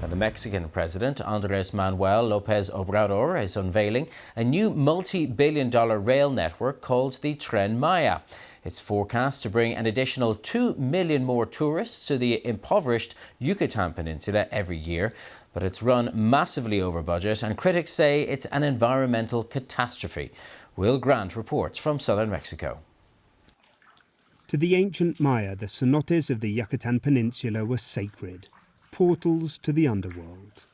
Now, the Mexican president, Manuel Lopez Obrador, is unveiling a new multi-billion-dollar rail network called the Tren Maya. It's forecast to bring an additional 2 million more tourists to the impoverished Yucatán Peninsula every year. But it's run massively over budget, and critics say it's an environmental catastrophe. Will Grant reports from southern Mexico. To the ancient Maya, the cenotes of the Yucatán Peninsula were sacred, portals to the underworld,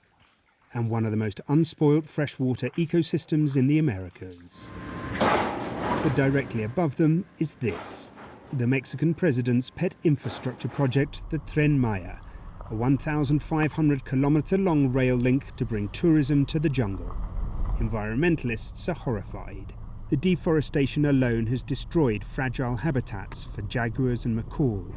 and one of the most unspoilt freshwater ecosystems in the Americas. But directly above them is this, the Mexican president's pet infrastructure project, the Tren Maya, a 1,500-kilometre-long rail link to bring tourism to the jungle. Environmentalists are horrified. The deforestation alone has destroyed fragile habitats for jaguars and macaws.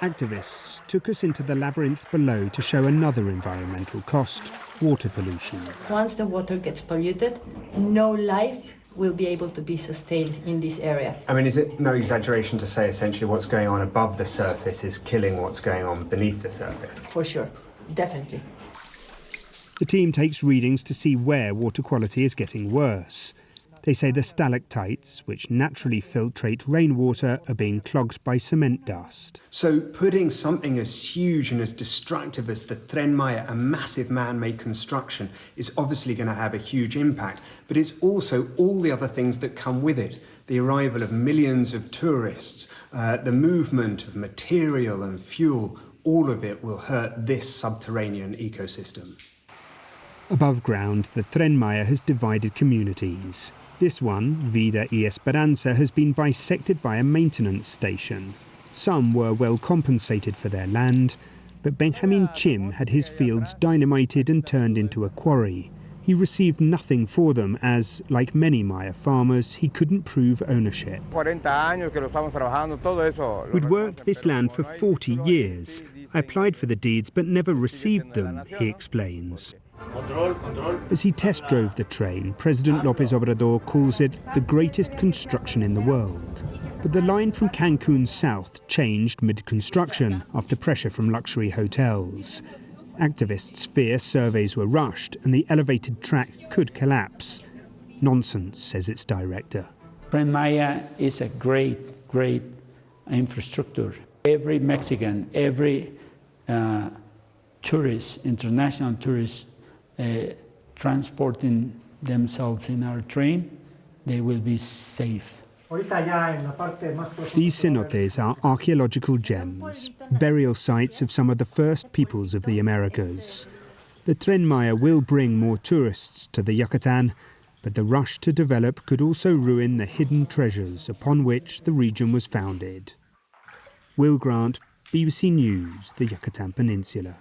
Activists took us into the labyrinth below to show another environmental cost, water pollution. Once the water gets polluted, no life will be able to be sustained in this area. I mean, is it no exaggeration to say essentially what's going on above the surface is killing what's going on beneath the surface? For sure, definitely. The team takes readings to see where water quality is getting worse. They say the stalactites, which naturally filtrate rainwater, are being clogged by cement dust. So putting something as huge and as destructive as the Tren Maya, a massive man-made construction, is obviously going to have a huge impact. But it's also all the other things that come with it. The arrival of millions of tourists, the movement of material and fuel, all of it will hurt this subterranean ecosystem. Above ground, the Tren Maya has divided communities. This one, Vida y Esperanza, has been bisected by a maintenance station. Some were well compensated for their land, but Benjamin Chim had his fields dynamited and turned into a quarry. He received nothing for them as, like many Maya farmers, he couldn't prove ownership. We'd worked this land for 40 years. I applied for the deeds but never received them, he explains. As he test drove the train, President Lopez Obrador calls it the greatest construction in the world. But the line from Cancun south changed mid-construction after pressure from luxury hotels. Activists fear surveys were rushed and the elevated track could collapse. Nonsense, says its director. Tren Maya is a great infrastructure. Every Mexican, every tourist, international tourist, transporting themselves in our train, they will be safe. These cenotes are archaeological gems, burial sites of some of the first peoples of the Americas. The Tren Maya will bring more tourists to the Yucatán, but the rush to develop could also ruin the hidden treasures upon which the region was founded. Will Grant, BBC News, the Yucatán Peninsula.